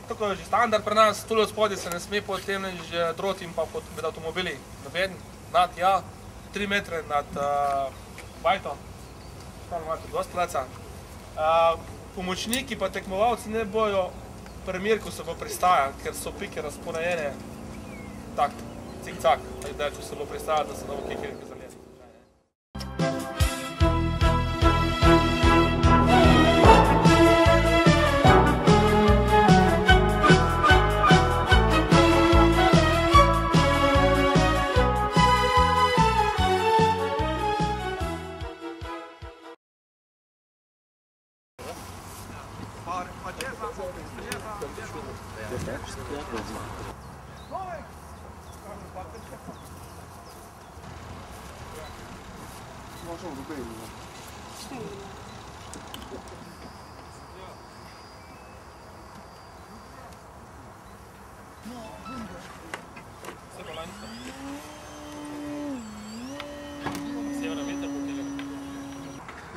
Tako je že standard pri nas, tule od spodaj se ne sme potem že droti in pa med avtomobili. Noben nad, 3 metre nad bajto. Tam imate dosti placa. Pomočniki pa tekmovalci ne bojo premir, ko se bo pristaja, ker so pike razporejene tak, cik-cak, da če se bo pristaja, da se ne bo kikerike zalezi.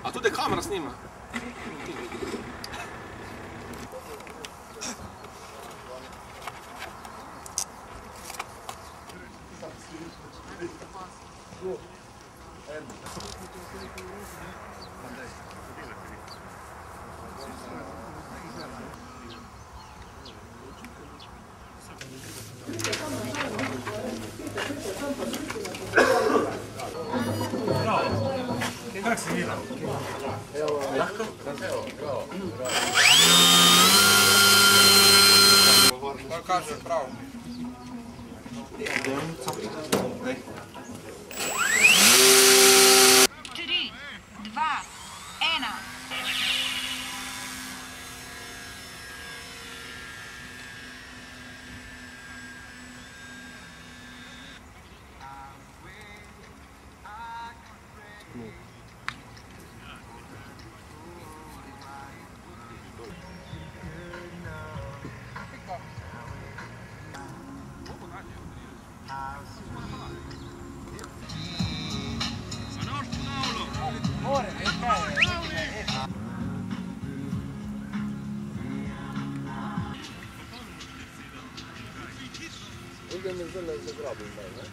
A tudi kamera snima. Kako si videl? Lahko? Kaj kaže prav? 3, 2, 1.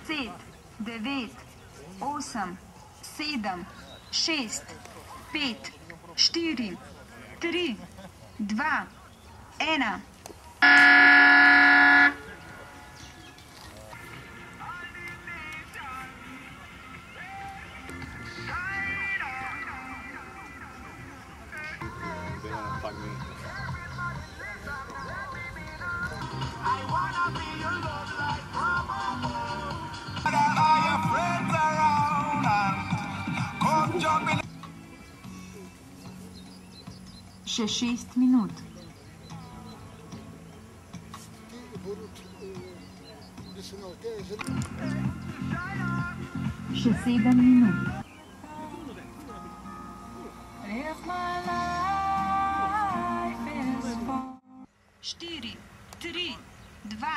Set, 9, 8, 7, 6, 5, 4, 3, 2, 1. Še 6 minut. Še 7 minut. 4, 3, 2,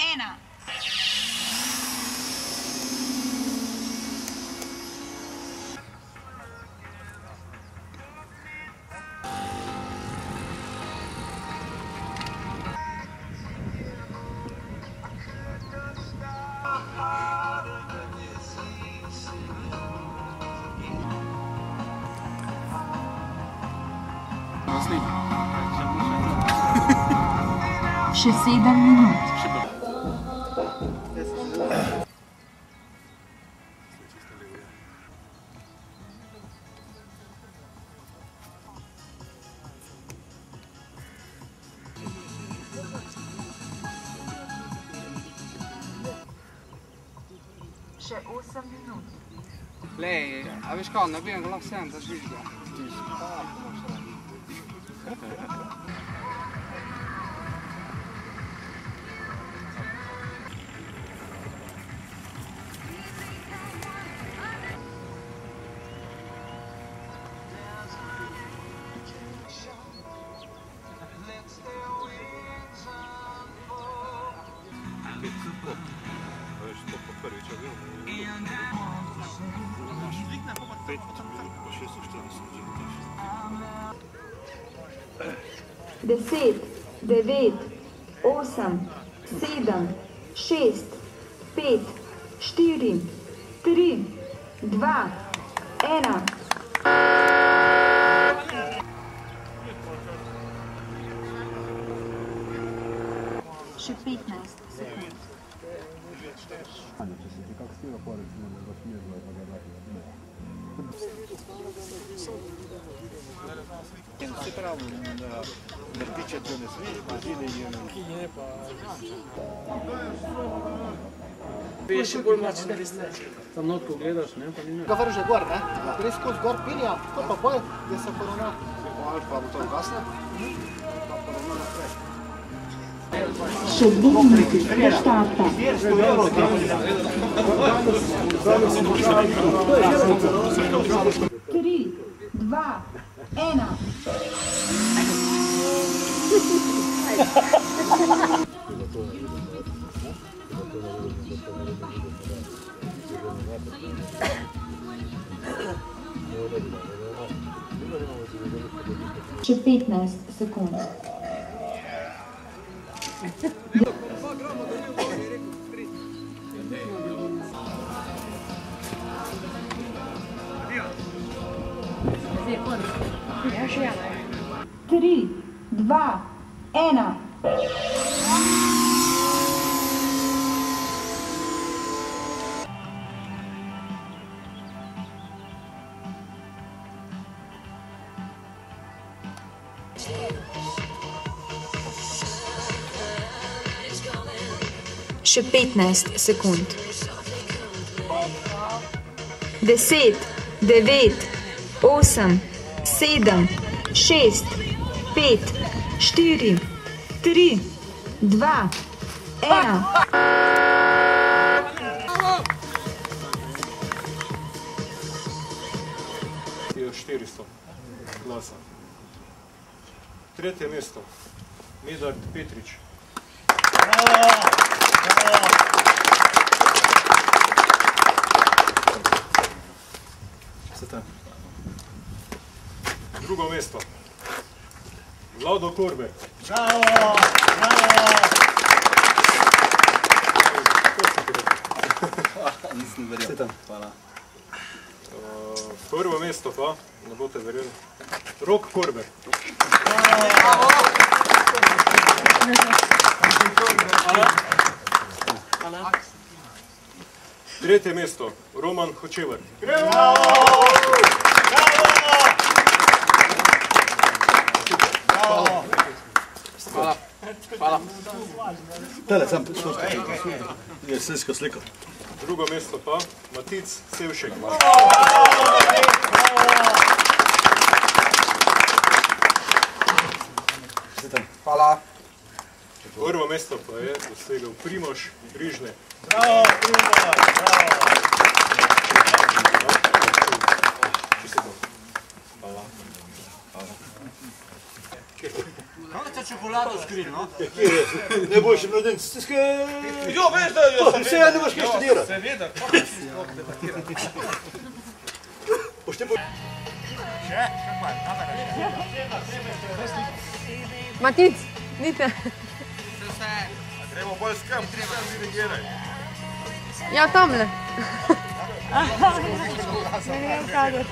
1. Še 7 minut. Še 8 minut. Lei, a veš kaj, ne vem, lahko sem, da žvižga. Po 6:40 godzin też. 10, 9, 8, 7, 6, 5, 4, 3, 2, 1. Še 15 sekund. Se pravi, da vrtiče to ne smeš, brzine je na ki je pa... Je še bolj močno resneč. Tam not, ko gledaš, ne, pa ni ne. Ga vrže gor, ne? Gre skozi gor pinja, to pa bolj, da se poravna. Pa bo to ugasne? Še 2 minuti do štarta. Tri, 2, 1. Še 15 sekund. Tri, 2, 1. Še 15 sekund. 10, 9, 8, 7, 6, 5, 4, 3, 2, 1. Je 400 glasa. Tretje mesto, Medard Petrič. Drugo mesto, Vlado Korbe. Nisem verjel. Hvala. Prvo mesto pa, ne boste verjeli, Rok Korbe. Tretje mesto, Roman Hočevar. Hvala. Tele, sam je slisko sliko. Drugo mesto pa, Matic Sevšek. Hvala. Prvo mesto pa je dosegel Primož Rižne. Ne boš mladen, stiske... Jo, veš, da jo sem Vse ja ne boš kaj študirati. Seveda, kako si sploh debatirati. Matic, nite. Gremo bolj skam, sem dirigiraj. Ja, tamle. Ne vem, kaj je.